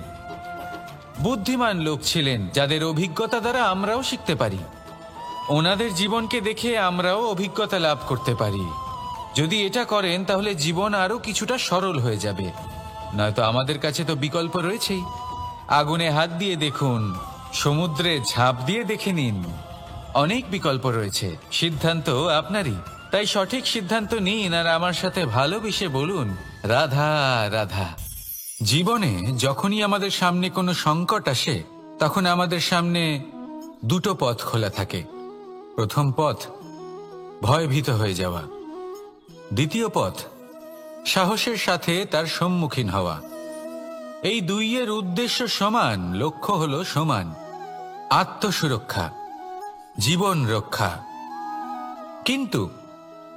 [SPEAKER 1] বুদ্ধিমান লোক ছিলেন, যাদের অভিজ্ঞতা দ্বারা আমরাও শিখতে পারি। ওনাদের জীবনকে দেখে আমরাও অভিজ্ঞতা লাভ করতে পারি। যদি এটা করেন তাহলে জীবন আরো কিছুটা সরল হয়ে যাবে। নয়তো আমাদের কাছে তো বিকল্প রয়েছেই। আগুনে হাত দিয়ে দেখুন, সমুদ্রে ঝাঁপ দিয়ে দেখে নিন, অনেক বিকল্প রয়েছে। সিদ্ধান্ত আপনারই। তাই সঠিক সিদ্ধান্ত নিন আর আমার সাথে ভালোবেসে বলুন, রাধা রাধা। জীবনে যখনই আমাদের সামনে কোনো সংকট আসে, তখন আমাদের সামনে দুটো পথ খোলা থাকে। প্রথম পথ ভয়ভীত হয়ে যাওয়া, দ্বিতীয় পথ সাহসের সাথে তার সম্মুখীন হওয়া। এই দুইয়ের উদ্দেশ্য সমান, লক্ষ্য হলো সমান, আত্মসুরক্ষা, জীবন রক্ষা। কিন্তু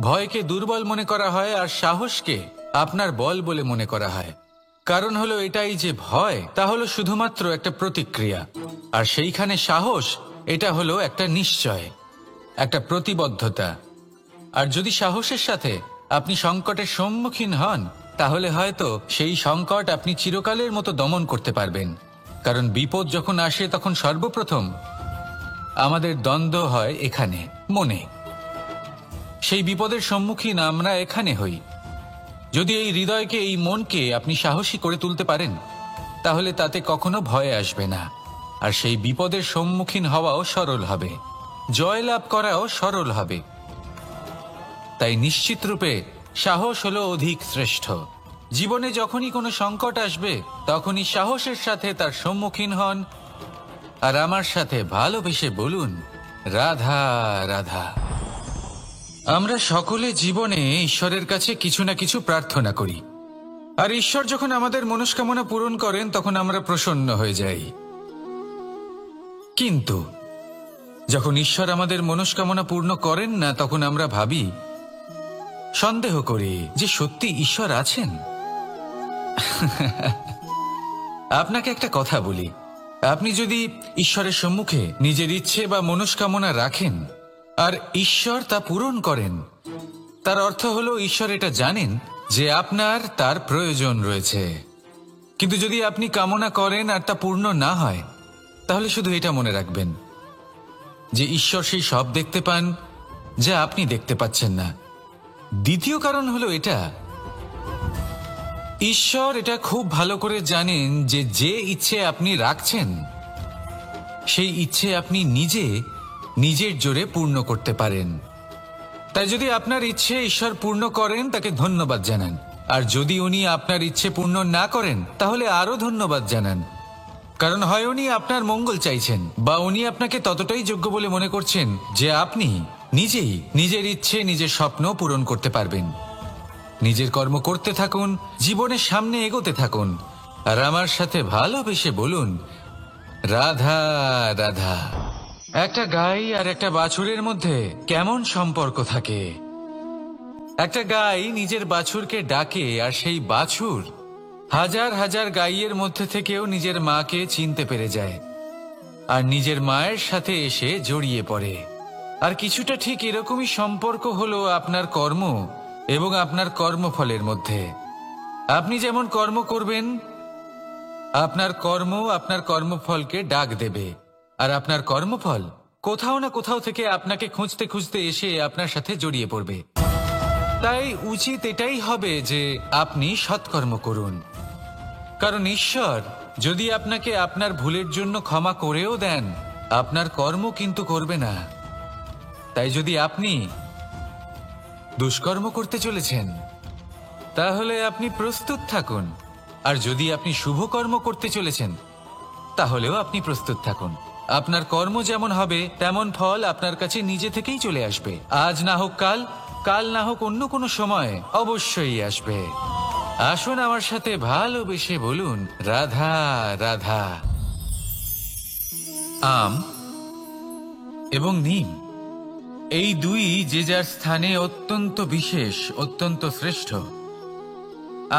[SPEAKER 1] ভয়কে দুর্বল মনে করা হয় আর সাহসকে আপনার বল বলে মনে করা হয়। কারণ হলো এটাই যে ভয় তা হলো শুধুমাত্র একটা প্রতিক্রিয়া, আর সেইখানে সাহস এটা হলো একটা নিশ্চয়, একটা প্রতিবদ্ধতা। আর যদি সাহসের সাথে আপনি সংকটের সম্মুখীন হন, তাহলে হয়তো সেই সংকট আপনি চিরকালের মতো দমন করতে পারবেন। কারণ বিপদ যখন আসে তখন সর্বপ্রথম আমাদের দ্বন্দ্ব হয় এখানে, মনে। সেই বিপদের সম্মুখীন আমরা এখানে হই। যদি এই হৃদয়কে, এই মনকে আপনি সাহসী করে তুলতে পারেন, তাহলে তাতে কখনো ভয় আসবে না। আর সেই বিপদের সম্মুখীন হওয়াও সরল হবে, জয়লাভ করাও সরল হবে। তাই নিশ্চিত রূপে সাহস হলো অধিক শ্রেষ্ঠ। জীবনে যখনই কোনো সংকট আসবে, তখনই সাহসের সাথে তার সম্মুখীন হন, আর আমার সাথে ভালোবেসে বলুন, রাধা রাধা। আমরা সকলে জীবনে ঈশ্বরের কাছে কিছু না কিছু প্রার্থনা করি, আর ঈশ্বর যখন আমাদের মনস্কামনা পূরণ করেন তখন আমরা প্রসন্ন হয়ে যাই। কিন্তু যখন ঈশ্বর আমাদের মনস্কামনা পূর্ণ করেন না, তখন আমরা ভাবি, সন্দেহ করি যে সত্যি ঈশ্বর আছেন। আপনাকে একটা কথা বলি, আপনি যদি ঈশ্বরের সম্মুখে নিজের ইচ্ছে বা মনস্কামনা রাখেন আর ঈশ্বর তা পূরণ করেন, তার অর্থ হলো ঈশ্বর এটা জানেন যে আপনার তার প্রয়োজন রয়েছে। কিন্তু যদি আপনি কামনা করেন আর তা পূর্ণ না হয়, তাহলে শুধু এটা মনে রাখবেন যে ঈশ্বর সেই সব দেখতে পান যা আপনি দেখতে পাচ্ছেন না। দ্বিতীয় কারণ হলো এটা, ঈশ্বর এটা খুব ভালো করে জানেন যে যে ইচ্ছে আপনি রাখছেন, সেই ইচ্ছে আপনি নিজের জোরে পূর্ণ করতে পারেন। তাই যদি আপনার ইচ্ছে ঈশ্বর পূর্ণ করেন, তাকে ধন্যবাদ জানান। আর যদি উনি আপনার ইচ্ছে পূর্ণ না করেন, তাহলে আরো ধন্যবাদ জানান। কারণ হয় উনি আপনার মঙ্গল চাইছেন, বা উনি আপনাকে ততটাই যোগ্য বলে মনে করছেন যে আপনি নিজেই নিজের ইচ্ছে, নিজের স্বপ্ন পূরণ করতে পারবেন। নিজের কর্ম করতে থাকুন, জীবনের সামনে এগোতে থাকুন, আর আমার সাথে ভালোবেসে বলুন, রাধা রাধা। একটা গাই আর একটা বাছুরের মধ্যে কেমন সম্পর্ক থাকে? একটা গাই নিজের বাছুরকে ডাকে, আর সেই বাছুর হাজার হাজার গাইয়ের মধ্যে থেকেও নিজের মাকে চিনতে পেরে যায়, আর নিজের মায়ের সাথে এসে জড়িয়ে পড়ে। আর কিছুটা ঠিক এরকমই সম্পর্ক হলো আপনার কর্ম এবং আপনার কর্মফলের মধ্যে। আপনি যেমন কর্ম করবেন, আপনার কর্ম আপনার কর্মফলকে ডাক দেবে, আর আপনার কর্মফল কোথাও না কোথাও থেকে আপনাকে খুঁজতে খুঁজতে এসে আপনার সাথে জড়িয়ে পড়বে। তাই উচিত এটাই হবে যে আপনি সৎকর্ম করুন। কারণ ঈশ্বর যদি আপনাকে আপনার ভুলের জন্য ক্ষমা করেও দেন, আপনার কর্ম কিন্তু করবে না। তাই যদি আপনি দুষ্কর্ম করতে চলেছেন, তাহলে আপনি প্রস্তুত থাকুন। আর যদি আপনি শুভ কর্ম করতে চলেছেন, তাহলেও আপনি প্রস্তুত থাকুন। আপনার কর্ম যেমন হবে, তেমন ফল আপনার কাছে নিজে থেকেই চলে আসবে। আজ না হোক কাল, কাল না হোক অন্য কোনো সময়, অবশ্যই আসবে। আসুন আমার সাথে ভালোবেসে বলুন, রাধা রাধা। আম এবং নিম, এই দুই যে যার স্থানে অত্যন্ত বিশেষ, অত্যন্ত শ্রেষ্ঠ।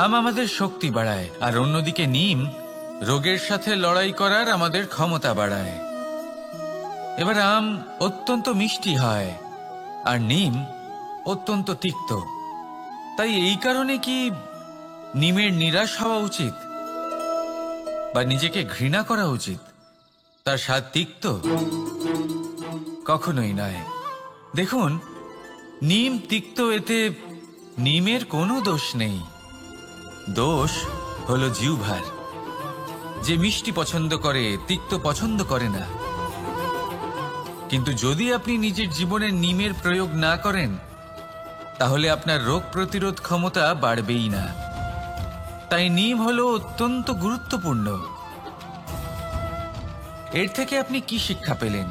[SPEAKER 1] আম আমাদের শক্তি বাড়ায়, আর অন্যদিকে নিম রোগের সাথে লড়াই করার আমাদের ক্ষমতা বাড়ায়। এবার আম অত্যন্ত মিষ্টি হয়, আর নিম অত্যন্ত তিক্ত। তাই এই কারণে কি নিমের নিরাশ হওয়া উচিত বা নিজেকে ঘৃণা করা উচিত? তার স্বাদ তিক্ত? কখনোই নয়। দেখুন, নিম তিক্ত, এতে নিমের কোনো দোষ নেই। দোষ হলো জিহ্বার, যে মিষ্টি পছন্দ করে, তিক্ত পছন্দ করে না। কিন্তু যদি আপনি নিজের জীবনে নিমের প্রয়োগ না করেন, তাহলে আপনার রোগ প্রতিরোধ ক্ষমতা বাড়বেই না। তাই নিম হলো অত্যন্ত গুরুত্বপূর্ণ। এর থেকে আপনি কি শিক্ষা পেলেন?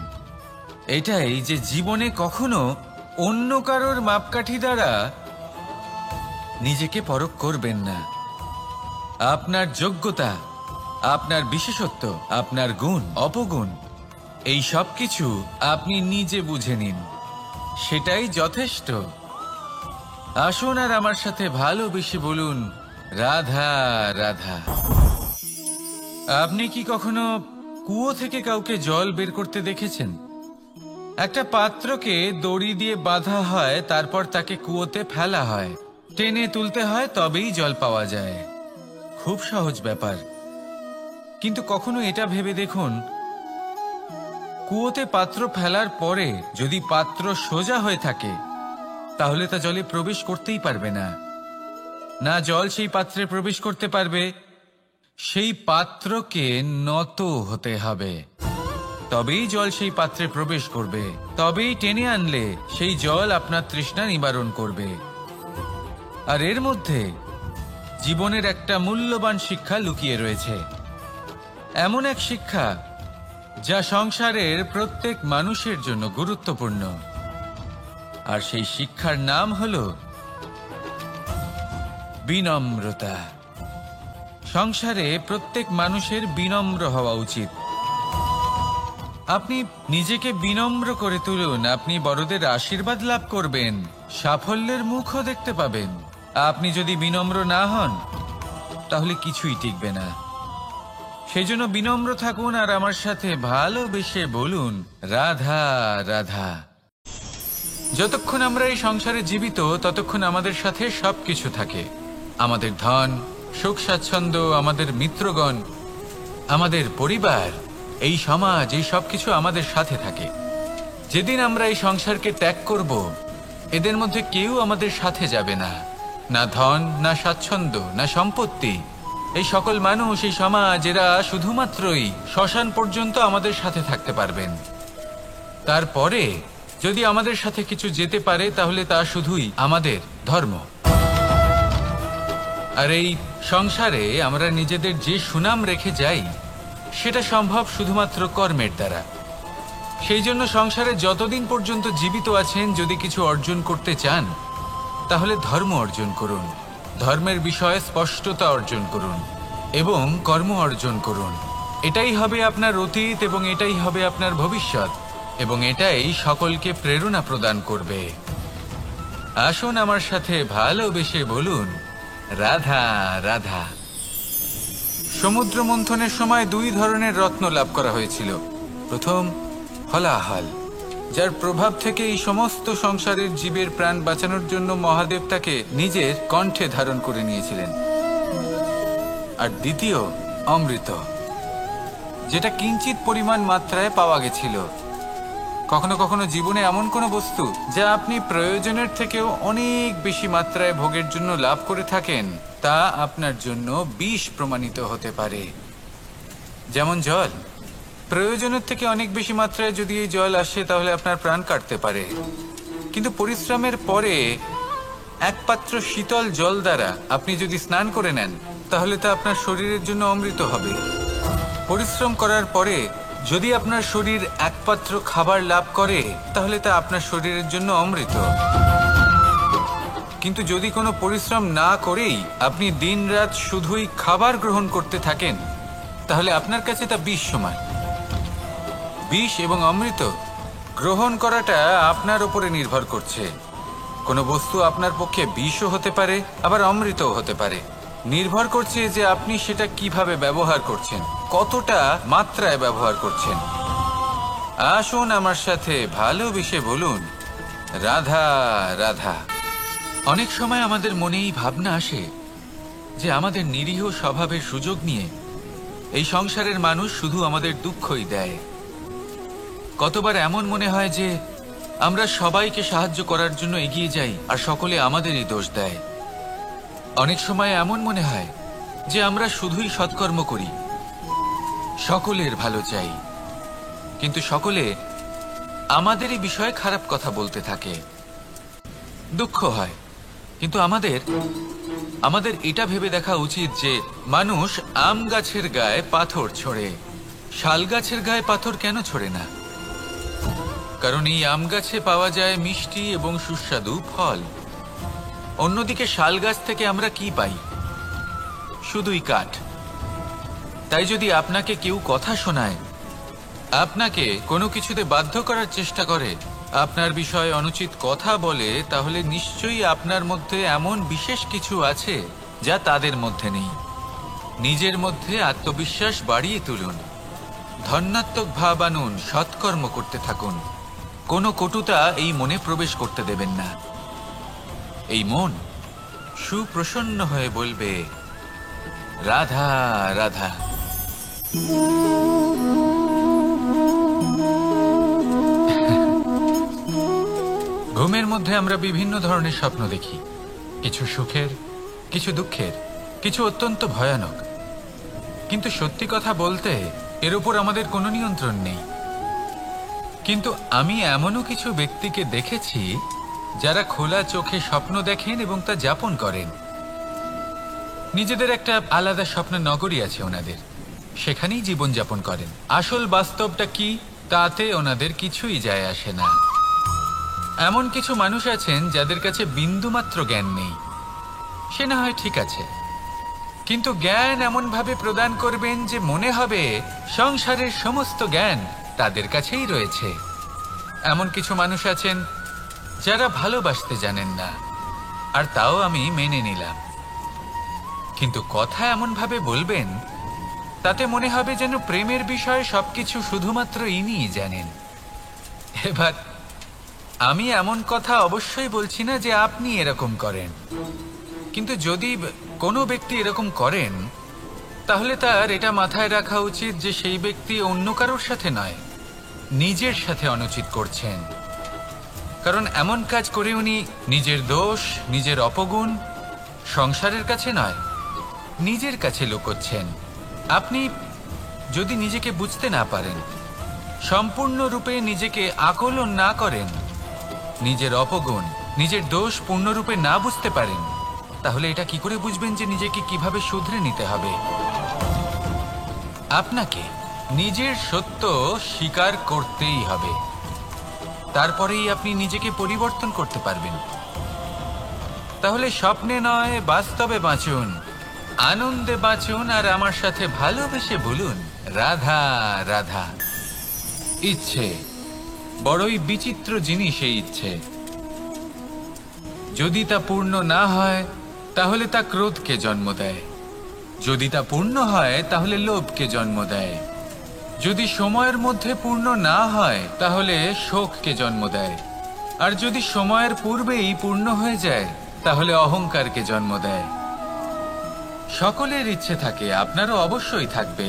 [SPEAKER 1] এটাই যে জীবনে কখনো অন্য কারোর মাপকাঠি দ্বারা নিজেকে পরখ করবেন না। আপনার যোগ্যতা, আপনার বিশেষত্ব, আপনার গুণ, অপগুণ, এই সব কিছু আপনি নিজে বুঝে নিন, সেটাই যথেষ্ট। আসুন আর আমার সাথে ভালোবেসে বলুন, রাধা রাধা। আপনি কি কখনো কুয়ো থেকে কাউকে জল বের করতে দেখেছেন? একটা পাত্রকে দড়ি দিয়ে বাঁধা হয়, তারপর তাকে কুয়োতে ফেলা হয়, টেনে তুলতে হয়, তবেই জল পাওয়া যায়। খুব সহজ ব্যাপার। কিন্তু কখনো এটা ভেবে দেখুন, কুয়োতে পাত্র ফেলার পরে যদি পাত্র সোজা হয়ে থাকে তাহলে তা জলে প্রবেশ করতেই পারবে না। না জল সেই পাত্রে প্রবেশ করতে পারবে, সেই পাত্রকে নত হতে হবে, তবেই জল সেই পাত্রে প্রবেশ করবে, তবেই টেনে আনলে সেই জল আপনার তৃষ্ণা নিবারণ করবে। আর এর মধ্যে জীবনের একটা মূল্যবান শিক্ষা লুকিয়ে রয়েছে, এমন এক শিক্ষা যা সংসারের প্রত্যেক মানুষের জন্য গুরুত্বপূর্ণ। আর সেই শিক্ষার নাম হল বিনম্রতা। সংসারে প্রত্যেক মানুষের বিনম্র হওয়া উচিত। আপনি নিজেকে বিনম্র করে তুলুন, আপনি বড়দের আশীর্বাদ লাভ করবেন, সাফল্যের মুখও দেখতে পাবেন। আপনি যদি বিনম্র না হন তাহলে কিছুই টিকবে না। সেই জন্য বিনম্র থাকুন আর আমার সাথে ভালোবেসে বলুন, রাধা রাধা। যতক্ষণ আমরা এই সংসারে জীবিত ততক্ষণ আমাদের সাথে সবকিছু থাকে, আমাদের ধন, সুখ স্বাচ্ছন্দ্য, আমাদের মিত্রগণ, আমাদের পরিবার, এই সমাজ, এই সবকিছু আমাদের সাথে থাকে। যেদিন আমরা এই সংসারকে ত্যাগ করব, এদের মধ্যে কেউ আমাদের সাথে যাবে না, না ধন, না স্বাচ্ছন্দ্য, না সম্পত্তি। এই সকল মানুষ, এই সমাজ, এরা শুধুমাত্রই শ্মশান পর্যন্ত আমাদের সাথে থাকতে পারবেন। তারপরে যদি আমাদের সাথে কিছু যেতে পারে তাহলে তা শুধুই আমাদের ধর্ম। আর এই সংসারে আমরা নিজেদের যে সুনাম রেখে যাই সেটা সম্ভব শুধুমাত্র কর্মের দ্বারা। সেই জন্য সংসারে যতদিন পর্যন্ত জীবিত আছেন, যদি কিছু অর্জন করতে চান তাহলে ধর্ম অর্জন করুন, ধর্মের বিষয়ে স্পষ্টতা অর্জন করুন এবং কর্ম অর্জন করুন। এটাই হবে আপনার অতীত এবং এটাই হবে আপনার ভবিষ্যৎ, এবং এটাই সকলকে প্রেরণা প্রদান করবে। আসুন আমার সাথে ভালোবেসে বলুন, রাধা রাধা। সমুদ্র মন্থনের সময় দুই ধরনের রত্ন লাভ করা হয়েছিল। প্রথম হলাহল, যার প্রভাব থেকে এই সমস্ত সংসারের জীবের প্রাণ বাঁচানোর জন্য মহাদেব তাকে নিজের কণ্ঠে ধারণ করে নিয়েছিলেন। আর দ্বিতীয় অমৃত, যেটা কিঞ্চিত পরিমাণ মাত্রায় পাওয়া গেছিল। কখনো কখনো জীবনে এমন কোনো বস্তু যা আপনি প্রয়োজনের থেকেও অনেক বেশি মাত্রায় ভোগের জন্য লাভ করে থাকেন, তা আপনার জন্য বিষ প্রমাণিত হতে পারে। যেমন জল, প্রয়োজনের থেকে অনেক বেশি মাত্রায় যদি এই জল আসে তাহলে আপনার প্রাণ কাটতে পারে। কিন্তু পরিশ্রমের পরে এক পাত্র শীতল জল দ্বারা আপনি যদি স্নান করে নেন তাহলে তা আপনার শরীরের জন্য অমৃত হবে। পরিশ্রম করার পরে যদি আপনার শরীর এক পাত্র খাবার লাভ করে তাহলে তা আপনার শরীরের জন্য অমৃত। কিন্তু যদি কোনো পরিশ্রম না করেই আপনি দিনরাত শুধুই খাবার গ্রহণ করতে থাকেন তাহলে আপনার কাছে তা বিষ সমান। বিষ এবং অমৃত গ্রহণ করাটা আপনার উপরে নির্ভর করছে। কোনো বস্তু আপনার পক্ষে বিষও হতে পারে, আবার অমৃতও হতে পারে। নির্ভর করছে যে আপনি সেটা কিভাবে ব্যবহার করছেন, কতটা মাত্রায় ব্যবহার করছেন। আসুন আমার সাথে ভালোবেসে বলুন, রাধা রাধা। অনেক সময় আমাদের মনেই ভাবনা আসে যে আমাদের নিরীহ স্বভাবের সুযোগ নিয়ে এই সংসারের মানুষ শুধু আমাদের দুঃখই দেয়। কতবার এমন মনে হয় যে আমরা সবাইকে সাহায্য করার জন্য এগিয়ে যাই আর সকলে আমাদেরই দোষ দেয়। অনেক সময় এমন মনে হয় যে আমরা শুধুই সৎকর্ম করি, সকলের ভালো চাই, কিন্তু সকলে আমাদেরই বিষয়ে খারাপ কথা বলতে থাকে। দুঃখ হয়, কিন্তু আমাদের এটা ভেবে দেখা উচিত যে মানুষ আম গাছের গায়ে পাথর ছোড়ে, শাল গাছের গায়ে পাথর কেন ছোড়ে না? কারণ এই আম গাছে পাওয়া যায় মিষ্টি এবং সুস্বাদু ফল। অন্যদিকে শাল গাছ থেকে আমরা কি পাই? শুধুই কাঠ। তাই যদি আপনাকে কেউ কথা শোনায়, আপনাকে কোনো কিছুতে বাধ্য করার চেষ্টা করে, আপনার বিষয়ে অনুচিত কথা বলে, তাহলে নিশ্চয়ই আপনার মধ্যে এমন বিশেষ কিছু আছে যা তাদের মধ্যে নেই। নিজের মধ্যে আত্মবিশ্বাস বাড়িয়ে তুলুন, ধন্যাত্মক ভাব আনুন, সৎকর্ম করতে থাকুন, কোনো কটুতা এই মনে প্রবেশ করতে দেবেন না। এই মন সুপ্রসন্ন হয়ে বলবে, রাধা রাধা। ঘুমের মধ্যে আমরা বিভিন্ন ধরনের স্বপ্ন দেখি, কিছু সুখের, কিছু দুঃখের, কিছু অত্যন্ত ভয়ানক। কিন্তু সত্যি কথা বলতে এর উপর আমাদের কোনো নিয়ন্ত্রণ নেই। কিন্তু আমি এমনও কিছু ব্যক্তিকে দেখেছি যারা খোলা চোখে স্বপ্ন দেখেন এবং তা যাপন করেন। নিজেদের একটা আলাদা স্বপ্নের নগরী আছে ওনাদের, সেখানেই জীবন যাপন করেন। আসল বাস্তবটা কি তাতে ওনাদের কিছুই যায় আসে না। এমন কিছু মানুষ আছেন যাদের কাছে বিন্দুমাত্র জ্ঞান নেই, সে না হয় ঠিক আছে, কিন্তু জ্ঞান এমনভাবে প্রদান করবেন যে মনে হবে সংসারের সমস্ত জ্ঞান তাদের কাছেই রয়েছে। এমন কিছু মানুষ আছেন যারা ভালোবাসতে জানেন না, আর তাও আমি মেনে নিলাম। কিন্তু কথা এমনভাবে বলবেন তাতে মনে হবে যেন প্রেমের বিষয়ে সবকিছু শুধুমাত্র ইনিই জানেন। এবার আমি এমন কথা অবশ্যই বলছি না যে আপনি এরকম করেন, কিন্তু যদি কোনো ব্যক্তি এরকম করেন তাহলে তার এটা মাথায় রাখা উচিত যে সেই ব্যক্তি অন্য কারোর সাথে নয়, নিজের সাথে অনুচিত করছেন। কারণ এমন কাজ করে উনি নিজের দোষ, নিজের অপগুণ সংসারের কাছে নয়, নিজের কাছে লুকোচ্ছেন। আপনি যদি নিজেকে বুঝতে না পারেন, সম্পূর্ণরূপে নিজেকে আকলন না করেন, নিজের অপগুণ, নিজের দোষ পূর্ণরূপে না বুঝতে পারেন, তাহলে এটা কি করে বুঝবেন যে নিজেকে কিভাবে শুধরে নিতে হবে? আপনাকে নিজের সত্য স্বীকার করতেই হবে, তারপরেই আপনি নিজেকে পরিবর্তন করতে পারবেন। তাহলে স্বপ্নে নয় বাস্তবে বাঁচুন, আনন্দে বাঁচুন, আর আমার সাথে ভালোবেসে বলুন, রাধা রাধা। ইচ্ছে বড়ই বিচিত্র জিনিস। এই ইচ্ছে যদি তা পূর্ণ না হয় তাহলে তা ক্রোধকে জন্ম দেয়, যদি তা পূর্ণ হয় তাহলে লোভকে জন্ম দেয়, যদি সময়ের মধ্যে পূর্ণ না হয় তাহলে শোককে জন্ম দেয়, আর যদি সময়ের পূর্বেই পূর্ণ হয়ে যায় তাহলে অহংকারকে জন্ম দেয়। সকলের ইচ্ছে থাকে, আপনারও অবশ্যই থাকবে,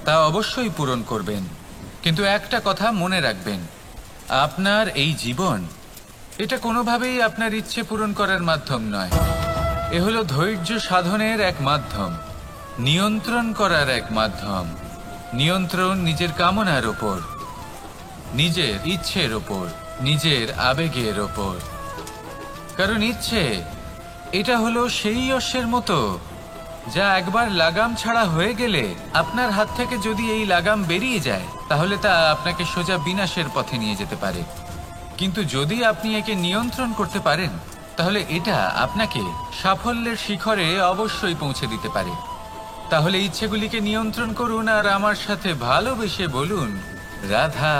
[SPEAKER 1] তা অবশ্যই পূরণ করবেন। কিন্তু একটা কথা মনে রাখবেন, আপনার এই জীবন এটা কোনোভাবেই আপনার ইচ্ছে পূরণ করার মাধ্যম নয়। এ হলো ধৈর্য সাধনের এক মাধ্যম, নিয়ন্ত্রণ করার এক মাধ্যম। নিয়ন্ত্রণ নিজের কামনার ওপর, নিজের ইচ্ছের ওপর, নিজের আবেগের ওপর। কারণ ইচ্ছে এটা হলো সেই অশ্বের মতো যা একবার লাগাম ছাড়া হয়ে গেলে আপনার হাত থেকে যদি এই লাগাম বেরিয়ে যায় তাহলে তা আপনাকে সোজা বিনাশের পথে নিয়ে যেতে পারে। কিন্তু যদি আপনি একে নিয়ন্ত্রণ করতে পারেন তাহলে এটা আপনাকে সাফল্যের শিখরে অবশ্যই পৌঁছে দিতে পারে। তাহলে ইচ্ছেগুলিকে নিয়ন্ত্রণ করুন আর আমার সাথে ভালোবেসে বলুন, রাধা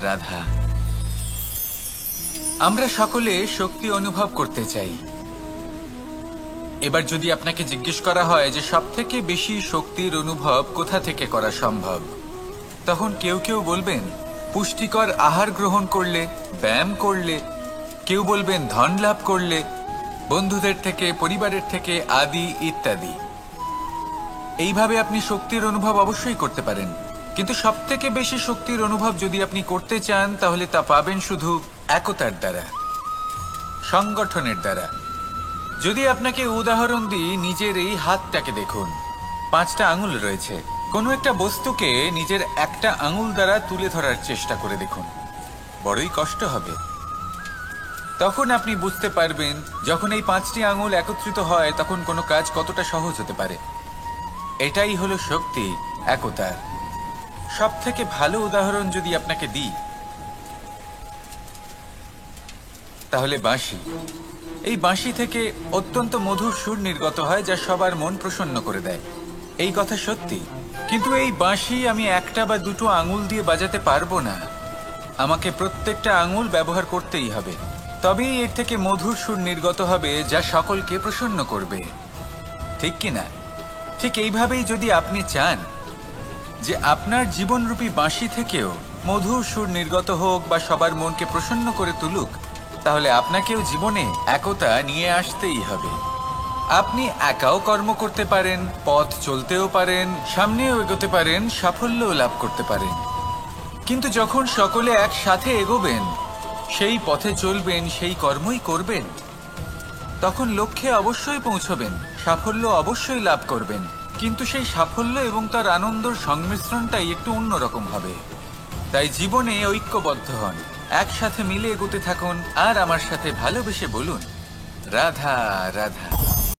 [SPEAKER 1] রাধা। আমরা সকলে শক্তি অনুভব করতে চাই। এবার যদি আপনাকে জিজ্ঞেস করা হয় যে সবথেকে বেশি শক্তির অনুভব কোথা থেকে করা সম্ভব, তখন কেউ কেউ বলবেন পুষ্টিকর আহার গ্রহণ করলে, ব্যায়াম করলে, কেউ বলবেন ধন লাভ করলে, বন্ধুদের থেকে, পরিবারের থেকে, আদি ইত্যাদি। এইভাবে আপনি শক্তির অনুভব অবশ্যই করতে পারেন, কিন্তু সবথেকে বেশি শক্তির অনুভব যদি আপনি করতে চান তাহলে তা পাবেন শুধু একতার দ্বারা, সংগঠনের দ্বারা। যদি আপনাকে উদাহরণ দিই, নিজের এই হাতটাকে দেখুন, 5টা আঙুল রয়েছে। কোনো একটা বস্তুকে নিজের একটা আঙুল দ্বারা তুলে ধরার চেষ্টা করে দেখুন, বড়ই কষ্ট হবে। তখন আপনি বুঝতে পারবেন যখন এই 5টি আঙুল একত্রিত হয় তখন কোনো কাজ কতটা সহজ হতে পারে। এটাই হলো শক্তি, একতার। সব থেকে ভালো উদাহরণ যদি আপনাকে দিই তাহলে বাঁশি। এই বাঁশি থেকে অত্যন্ত মধুর সুর নির্গত হয় যা সবার মন প্রসন্ন করে দেয়। এই কথা সত্যি, কিন্তু এই বাঁশি আমি একটা বা দুটো আঙুল দিয়ে বাজাতে পারবো না। আমাকে প্রত্যেকটা আঙুল ব্যবহার করতেই হবে, তবেই এর থেকে মধুর সুর নির্গত হবে যা সকলকে প্রসন্ন করবে, ঠিক কিনা? ঠিক এইভাবেই যদি আপনি চান যে আপনার জীবনরূপী বাঁশি থেকেও মধুর সুর নির্গত হোক বা সবার মনকে প্রসন্ন করে তুলুক, তাহলে আপনাকেও জীবনে একতা নিয়ে আসতেই হবে। আপনি একাও কর্ম করতে পারেন, পথ চলতেও পারেন, সামনেও এগোতে পারেন, সাফল্যও লাভ করতে পারেন। কিন্তু যখন সকলে একসাথে এগোবেন, সেই পথে চলবেন, সেই কর্মই করবেন, তখন লক্ষ্যে অবশ্যই পৌঁছবেন, সাফল্য অবশ্যই লাভ করবেন। কিন্তু সেই সাফল্য এবং তার আনন্দর সংমিশ্রণটাই একটু অন্যরকম হবে। তাই জীবনে ঐক্যবদ্ধ হন, একসাথে মিলে এগোতে থাকুন, আর আমার সাথে ভালোবেসে বলুন, রাধা রাধা।